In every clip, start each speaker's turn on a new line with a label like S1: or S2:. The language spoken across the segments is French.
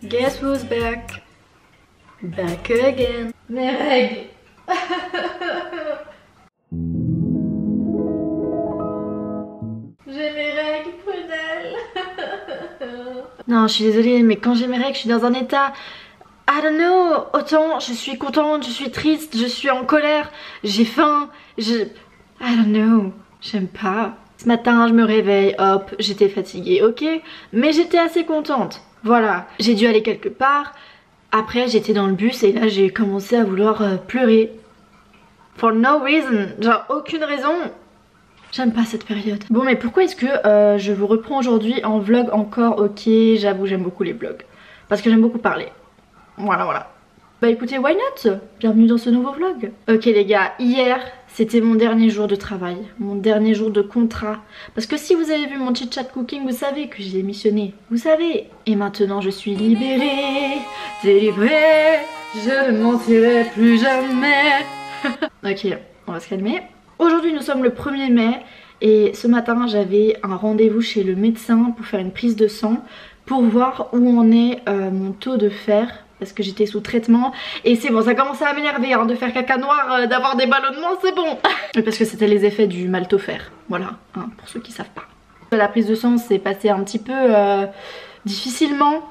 S1: Guess who's back? Back again. Mes règles. J'ai mes règles, prunelle. Non, je suis désolée, mais quand j'ai mes règles, je suis dans un état... I don't know, autant je suis contente, je suis triste, je suis en colère, j'ai faim, I don't know, j'aime pas. Ce matin, je me réveille, hop, j'étais fatiguée, ok, mais j'étais assez contente. Voilà, j'ai dû aller quelque part. Après, j'étais dans le bus et là, j'ai commencé à vouloir pleurer. For no reason, genre aucune raison. J'aime pas cette période. Bon, mais pourquoi est-ce que je vous reprends aujourd'hui en vlog encore? Ok, j'avoue, j'aime beaucoup les vlogs. Parce que j'aime beaucoup parler. Voilà. Bah écoutez, why not? Bienvenue dans ce nouveau vlog. Ok les gars, hier, c'était mon dernier jour de travail. Mon dernier jour de contrat. Parce que si vous avez vu mon chit chat cooking, vous savez que j'ai démissionné. Vous savez. Et maintenant, je suis libérée, délivrée. Je ne mentirai plus jamais. Ok, on va se calmer. Aujourd'hui, nous sommes le 1er mai. Et ce matin, j'avais un rendez-vous chez le médecin pour faire une prise de sang. Pour voir où en est mon taux de fer. Parce que j'étais sous traitement. Et c'est bon, ça commençait à m'énerver hein, de faire caca noir, d'avoir des ballonnements, c'est bon. Parce que c'était les effets du maltofère. Voilà, hein, pour ceux qui savent pas. La prise de sang s'est passée un petit peu difficilement.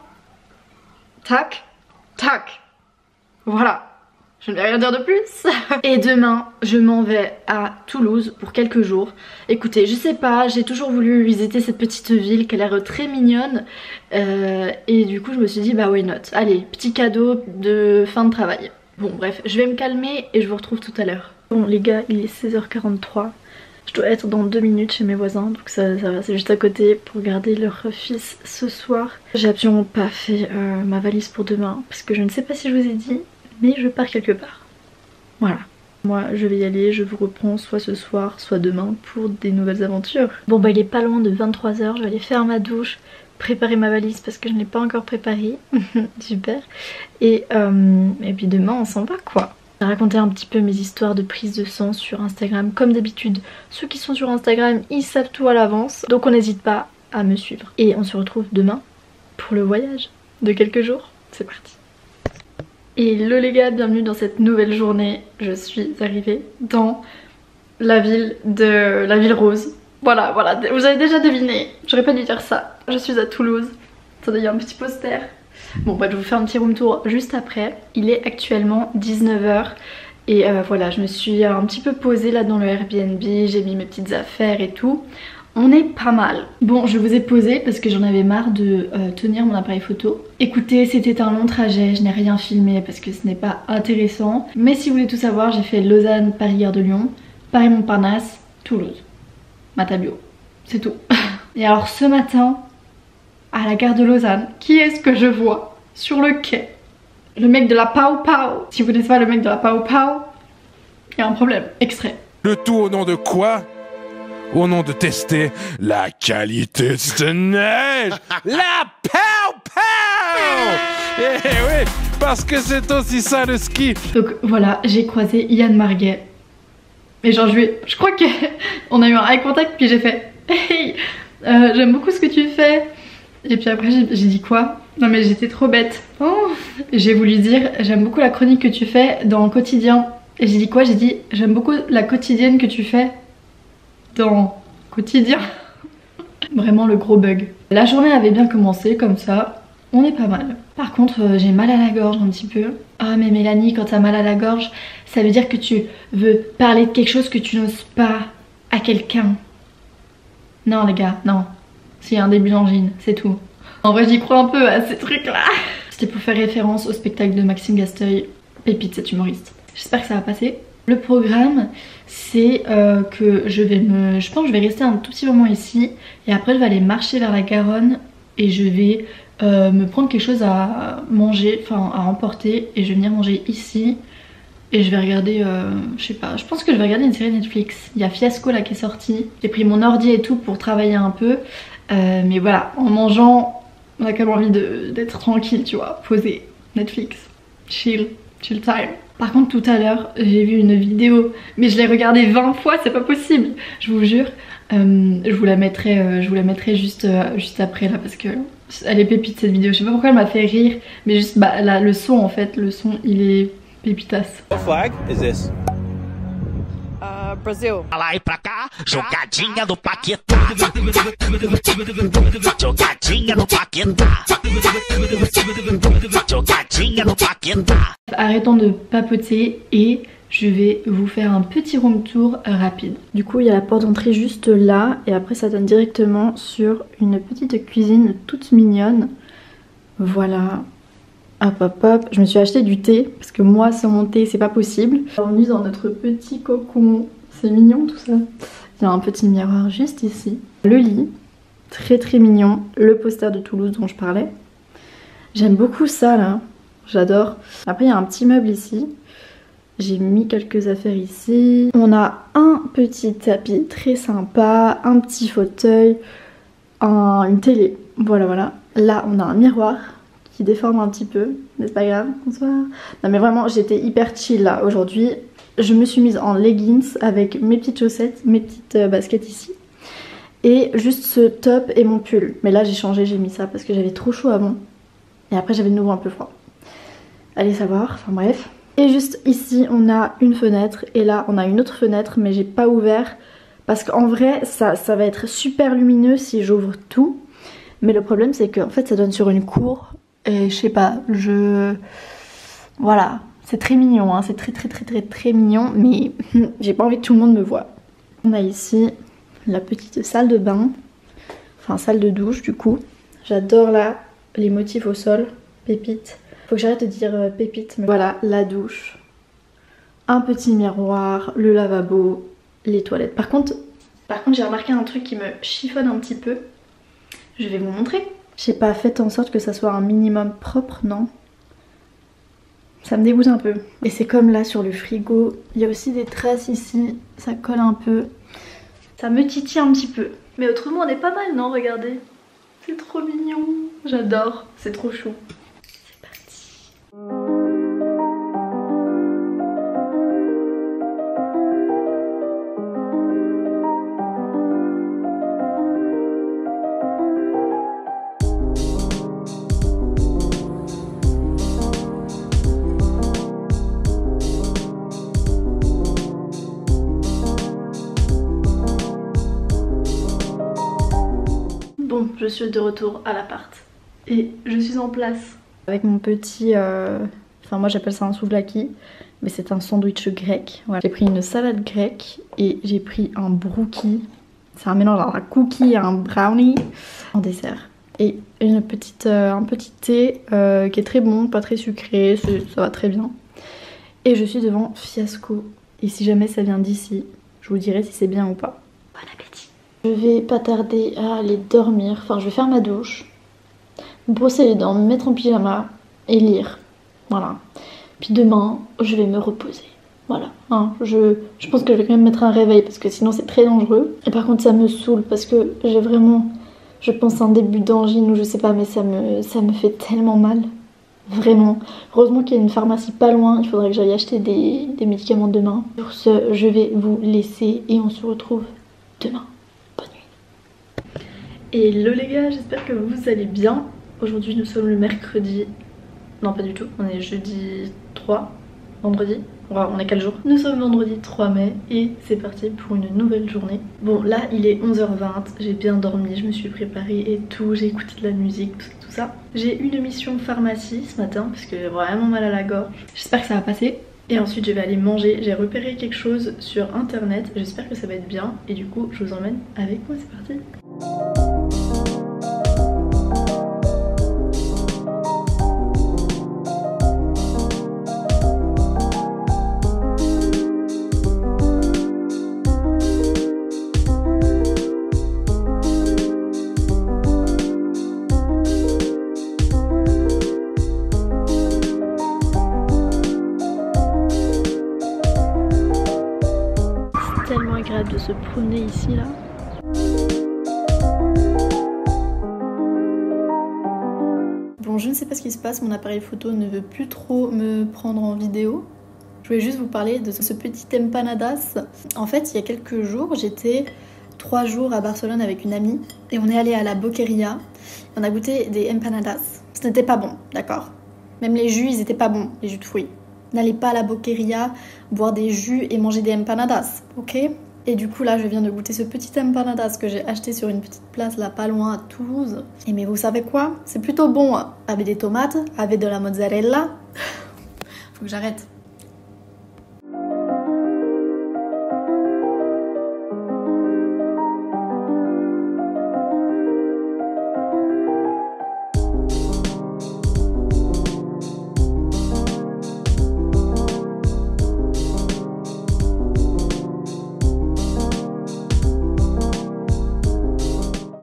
S1: Tac, tac. Voilà. Je ne vais rien dire de plus. Et demain, je m'en vais à Toulouse pour quelques jours. Écoutez, je sais pas, j'ai toujours voulu visiter cette petite ville qui a l'air très mignonne. Et du coup, je me suis dit, bah why not? Allez, petit cadeau de fin de travail. Bon, bref, je vais me calmer et je vous retrouve tout à l'heure. Bon, les gars, il est 16h43. Je dois être dans 2 minutes chez mes voisins, donc ça va, c'est juste à côté pour garder leur fils ce soir. J'ai absolument pas fait ma valise pour demain, parce que je ne sais pas si je vous ai dit, mais je pars quelque part. Voilà. Moi je vais y aller, je vous reprends soit ce soir, soit demain pour des nouvelles aventures. Bon bah il est pas loin de 23 h, je vais aller faire ma douche, préparer ma valise parce que je ne l'ai pas encore préparée. Super. Et puis demain on s'en va quoi. J'ai raconté un petit peu mes histoires de prise de sang sur Instagram. Comme d'habitude, ceux qui sont sur Instagram, ils savent tout à l'avance. Donc on n'hésite pas à me suivre. Et on se retrouve demain pour le voyage de quelques jours. C'est parti. Et hello les gars, bienvenue dans cette nouvelle journée. Je suis arrivée dans la ville rose. Voilà, vous avez déjà deviné, j'aurais pas dû dire ça. Je suis à Toulouse. Attendez, il y a un petit poster. Bon bah je vais vous faire un petit room tour juste après. Il est actuellement 19 h. Et voilà, je me suis un petit peu posée là dans le Airbnb. J'ai mis mes petites affaires et tout. On est pas mal. Bon, je vous ai posé parce que j'en avais marre de tenir mon appareil photo. Écoutez, c'était un long trajet, je n'ai rien filmé parce que ce n'est pas intéressant. Mais si vous voulez tout savoir, j'ai fait Lausanne, Paris-Gare de Lyon, Paris-Montparnasse, Toulouse. Matabio, c'est tout. Et alors ce matin, à la gare de Lausanne, qui est-ce que je vois sur le quai? Le mec de la Pau Pau. Si vous connaissez pas le mec de la Pau Pau, il y a un problème. Extrait.
S2: Le tout au nom de quoi? Au nom de tester la qualité de cette neige. La Pau Pau. Eh oui, parce que c'est aussi ça le ski.
S1: Donc voilà, j'ai croisé Yann Marguet. Et genre je crois qu'on a eu un eye contact puis j'ai fait hey, j'aime beaucoup ce que tu fais. Et puis après j'ai dit quoi? Non mais j'étais trop bête. Oh. J'ai voulu dire j'aime beaucoup la chronique que tu fais dans Quotidien. Et j'ai dit quoi? J'ai dit j'aime beaucoup la quotidienne que tu fais dans Quotidien. Vraiment le gros bug. La journée avait bien commencé comme ça, on est pas mal. Par contre j'ai mal à la gorge un petit peu. Ah mais Mélanie, quand t'as mal à la gorge, ça veut dire que tu veux parler de quelque chose que tu n'oses pas à quelqu'un. Non les gars, non. C'est un début d'angine, c'est tout. En vrai j'y crois un peu à ces trucs là. C'était pour faire référence au spectacle de Maxime Gasteuil, pépite cet humoriste. J'espère que ça va passer. Le programme c'est que je pense que je vais rester un tout petit moment ici et après je vais aller marcher vers la Garonne et je vais me prendre quelque chose à manger, enfin à emporter et je vais venir manger ici et je vais regarder, je sais pas, je pense que je vais regarder une série Netflix. Il y a Fiasco là qui est sorti, j'ai pris mon ordi et tout pour travailler un peu mais voilà, en mangeant on a quand même envie d'être tranquille tu vois, posé, Netflix, chill time. Par contre tout à l'heure j'ai vu une vidéo, mais je l'ai regardée 20 fois, c'est pas possible, je vous jure. Je vous la mettrai juste après là parce que elle est pépite cette vidéo. Je sais pas pourquoi elle m'a fait rire, mais juste bah, là, le son en fait, le son il est pépitasse.
S3: What flag is this?
S4: Brazil.
S5: Lá e pra cá, jogadinha do Paquetá. Jogadinha do Paquetá. Jogadinha do Paquetá.
S1: Arrêtons de papoter et je vais vous faire un petit room tour rapide. Du coup il y a la porte d'entrée juste là et après ça donne directement sur une petite cuisine toute mignonne. Voilà. Hop hop hop, je me suis acheté du thé parce que moi sans mon thé c'est pas possible. On est dans notre petit cocon, c'est mignon tout ça. Il y a un petit miroir juste ici. Le lit, très très mignon. Le poster de Toulouse dont je parlais. J'aime beaucoup ça là, j'adore. Après il y a un petit meuble ici. J'ai mis quelques affaires ici. On a un petit tapis très sympa, un petit fauteuil, une télé. Voilà voilà. Là on a un miroir qui déforme un petit peu, mais c'est pas grave, bonsoir. Non mais vraiment j'étais hyper chill là aujourd'hui. Je me suis mise en leggings avec mes petites chaussettes, mes petites baskets ici. Et juste ce top et mon pull. Mais là j'ai changé, j'ai mis ça parce que j'avais trop chaud avant. Et après j'avais de nouveau un peu froid. Allez savoir, enfin bref. Et juste ici on a une fenêtre et là on a une autre fenêtre mais j'ai pas ouvert. Parce qu'en vrai ça va être super lumineux si j'ouvre tout. Mais le problème c'est qu'en fait ça donne sur une cour. Et je sais pas, voilà, c'est très mignon, hein, c'est très mignon, mais j'ai pas envie que tout le monde me voie. On a ici la petite salle de bain, enfin salle de douche du coup. J'adore là les motifs au sol, pépite. Faut que j'arrête de dire pépite, mais voilà, la douche. Un petit miroir, le lavabo, les toilettes. Par contre j'ai remarqué un truc qui me chiffonne un petit peu. Je vais vous montrer. Je sais pas, faites en sorte que ça soit un minimum propre, non? Ça me dégoûte un peu. Et c'est comme là sur le frigo, il y a aussi des traces ici, ça colle un peu. Ça me titille un petit peu. Mais autrement on est pas mal, non? Regardez. C'est trop mignon. J'adore, c'est trop chou. C'est parti. Bon, je suis de retour à l'appart et je suis en place avec mon petit, enfin moi j'appelle ça un souvlaki, mais c'est un sandwich grec. Voilà. J'ai pris une salade grecque et j'ai pris un brookie, c'est un mélange entre un cookie et un brownie en dessert. Et un petit thé qui est très bon, pas très sucré, ça va très bien. Et je suis devant Fiasco et si jamais ça vient d'ici, je vous dirai si c'est bien ou pas. Bon appétit. Je vais pas tarder à aller dormir, enfin je vais faire ma douche, me brosser les dents, me mettre en pyjama et lire, voilà. Puis demain je vais me reposer, voilà. Hein, je pense que je vais quand même mettre un réveil parce que sinon c'est très dangereux. Et par contre ça me saoule parce que j'ai vraiment, je pense un début d'angine ou je sais pas, mais ça me fait tellement mal, vraiment. Heureusement qu'il y a une pharmacie pas loin, il faudrait que j'aille acheter des médicaments demain. Sur ce, je vais vous laisser et on se retrouve demain. Hello les gars, j'espère que vous allez bien. Aujourd'hui nous sommes le mercredi, non pas du tout, on est jeudi 3, vendredi, on est quel jour? Nous sommes vendredi 3 mai et c'est parti pour une nouvelle journée. Bon là il est 11h20, j'ai bien dormi, je me suis préparée et tout, j'ai écouté de la musique, tout ça. J'ai une mission pharmacie ce matin parce que j'ai vraiment mal à la gorge. J'espère que ça va passer. Et ensuite je vais aller manger, j'ai repéré quelque chose sur internet, j'espère que ça va être bien. Et du coup je vous emmène avec moi, c'est parti. De se promener ici là. Bon je ne sais pas ce qui se passe, mon appareil photo ne veut plus trop me prendre en vidéo.
S3: Je voulais juste vous parler de ce petit empanadas. En fait, il y a quelques jours, j'étais 3 jours à Barcelone avec une amie et on est allé à la Boqueria. On a goûté des empanadas. Ce n'était pas bon, d'accord? Même les jus, ils étaient pas bons, les jus de fruits. N'allez pas à la Boqueria boire des jus et manger des empanadas, ok? Et du coup là je viens de goûter ce petit empanadas que j'ai acheté sur une petite place là pas loin à Toulouse. Et mais vous savez quoi? C'est plutôt bon, hein. Avec des tomates, avec de la mozzarella. Faut que j'arrête.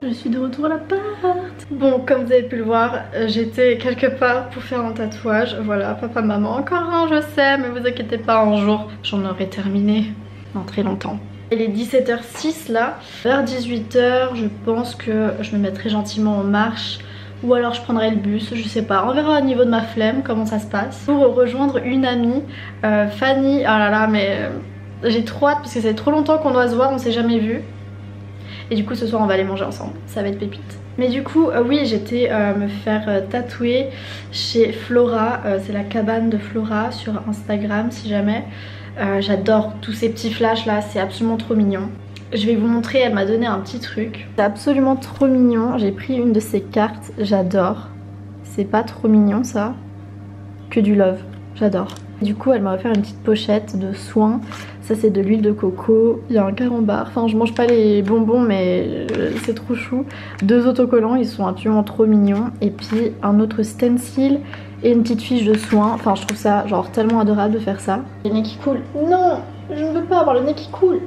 S3: Je suis de retour à l'appart. Bon, comme vous avez pu le voir, j'étais quelque part pour faire un tatouage. Voilà, papa, maman, encore un, je sais, mais vous inquiétez pas, un jour, j'en aurai terminé dans très longtemps. Il est 17h06 là. Vers 18h, je pense que je me mettrai gentiment en marche. Ou alors je prendrai le bus, je sais pas. On verra au niveau de ma flemme comment ça se passe. Pour rejoindre une amie, Fanny. Oh là là, mais j'ai trop hâte parce que c'est trop longtemps qu'on doit se voir, on s'est jamais vu. Et du coup ce soir on va aller manger ensemble, ça va être pépite. Mais du coup oui, j'étais me faire tatouer chez Flora, c'est la cabane de Flora sur Instagram si jamais. J'adore tous ces petits flashs là, c'est absolument trop mignon. Je vais vous montrer, elle m'a donné un petit truc. C'est absolument trop mignon, j'ai pris une de ces cartes, j'adore. C'est pas trop mignon ça? Que du love, j'adore. Du coup elle m'a offert une petite pochette de soins. Ça c'est de l'huile de coco, il y a un carambar, enfin je mange pas les bonbons mais c'est trop chou. 2 autocollants, ils sont absolument trop mignons. Et puis un autre stencil et une petite fiche de soins. Enfin je trouve ça genre tellement adorable de faire ça. Le nez qui coule, non, je ne veux pas avoir le nez qui coule.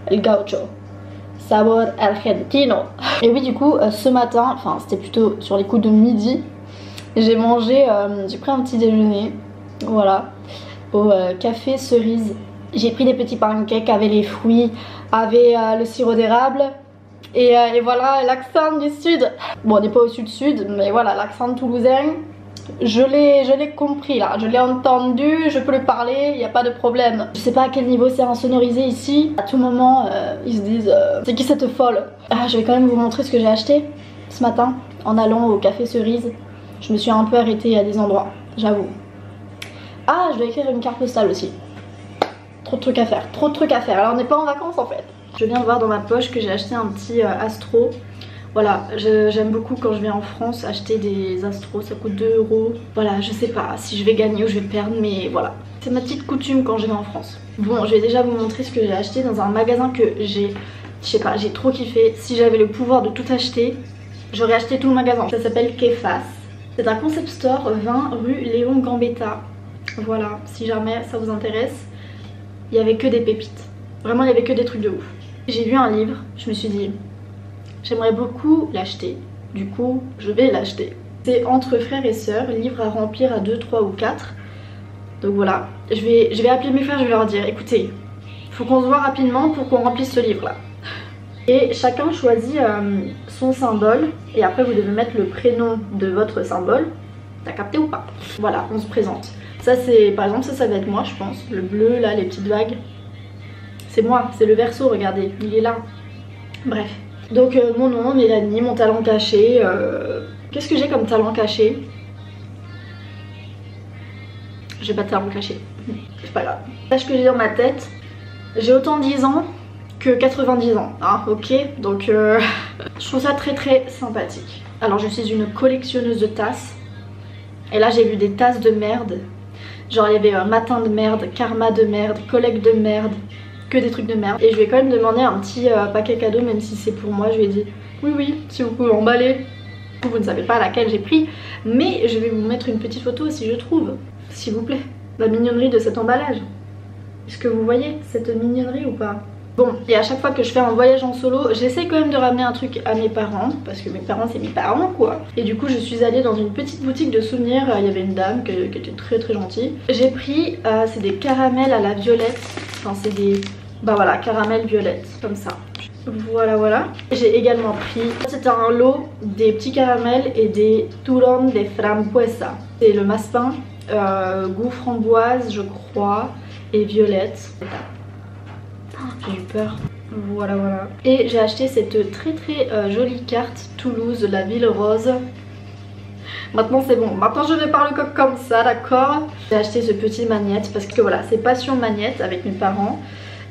S3: El gaucho, sabor argentino. Et oui du coup ce matin, enfin c'était plutôt sur les coups de midi, j'ai mangé, j'ai pris un petit déjeuner, voilà, au café cerise. J'ai pris des petits pancakes avec les fruits, avec le sirop d'érable et voilà l'accent du sud. Bon on n'est pas au sud-sud mais voilà l'accent toulousain, je l'ai compris là, je l'ai entendu, je peux le parler, il n'y a pas de problème. Je sais pas à quel niveau c'est insonorisé ici, à tout moment ils se disent c'est qui cette folle? Je vais quand même vous montrer ce que j'ai acheté ce matin en allant au café cerise. Je me suis un peu arrêtée à des endroits, j'avoue. Ah je dois écrire une carte postale aussi. Trop de trucs à faire, trop de trucs à faire. Alors on n'est pas en vacances en fait. Je viens de voir dans ma poche que j'ai acheté un petit Astro. Voilà, j'aime beaucoup quand je vais en France acheter des Astros, ça coûte 2 €. Voilà, je sais pas si je vais gagner ou je vais perdre, mais voilà. C'est ma petite coutume quand je vais en France. Bon, je vais déjà vous montrer ce que j'ai acheté dans un magasin que j'ai, je sais pas, j'ai trop kiffé. Si j'avais le pouvoir de tout acheter, j'aurais acheté tout le magasin. Ça s'appelle Kefas. C'est un concept store 20 rue Léon Gambetta. Voilà, si jamais ça vous intéresse. Il y avait que des pépites. Vraiment il y avait que des trucs de ouf. J'ai lu un livre, je me suis dit j'aimerais beaucoup l'acheter. Du coup je vais l'acheter. C'est Entre frères et sœurs, livre à remplir à 2, 3 ou 4. Donc voilà, je vais appeler mes frères, je vais leur dire écoutez, faut qu'on se voit rapidement pour qu'on remplisse ce livre là. Et chacun choisit son symbole et après vous devez mettre le prénom de votre symbole. T'as capté ou pas? Voilà, on se présente. Ça c'est, par exemple ça va être moi je pense. Le bleu là, les petites vagues. C'est moi, c'est le Verseau, regardez, il est là. Bref. Donc mon nom, Mélanie, mon talent caché. Qu'est-ce que j'ai comme talent caché? J'ai pas de talent caché. C'est pas grave. Sache que j'ai dans ma tête, j'ai autant 10 ans que 90 ans. Hein, ok, donc je trouve ça très très sympathique. Alors je suis une collectionneuse de tasses. Et là j'ai vu des tasses de merde. Genre il y avait matin de merde, karma de merde, collègue de merde, que des trucs de merde. Et je vais quand même demander un petit paquet cadeau même si c'est pour moi. Je lui ai dit oui si vous pouvez emballer. Vous ne savez pas laquelle j'ai pris, mais je vais vous mettre une petite photo si je trouve, s'il vous plaît. La mignonnerie de cet emballage. Est-ce que vous voyez cette mignonnerie ou pas? Bon, et à chaque fois que je fais un voyage en solo, j'essaie quand même de ramener un truc à mes parents, parce que mes parents c'est mes parents quoi. Et du coup je suis allée dans une petite boutique de souvenirs, il y avait une dame qui était très très gentille. J'ai pris, c'est des caramels à la violette, enfin c'est des, bah voilà, caramel violette, comme ça. Voilà. J'ai également pris, c'était un lot des petits caramels et des turrón de frambuesa. C'est le massepain, goût framboise je crois. et violette. Oh, j'ai eu peur. Voilà, voilà. Et j'ai acheté cette très jolie carte Toulouse, la ville rose. Maintenant c'est bon, maintenant je vais pas le coq comme ça, d'accord. J'ai acheté ce petit magnète parce que voilà, c'est passion magnète avec mes parents.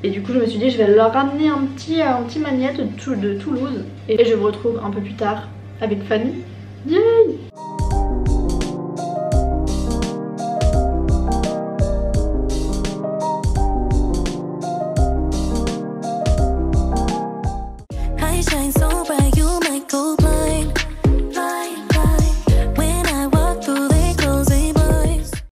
S3: Et du coup je me suis dit je vais leur ramener un petit magnète de Toulouse. Et je vous retrouve un peu plus tard avec Fanny. Yay!
S4: I shine so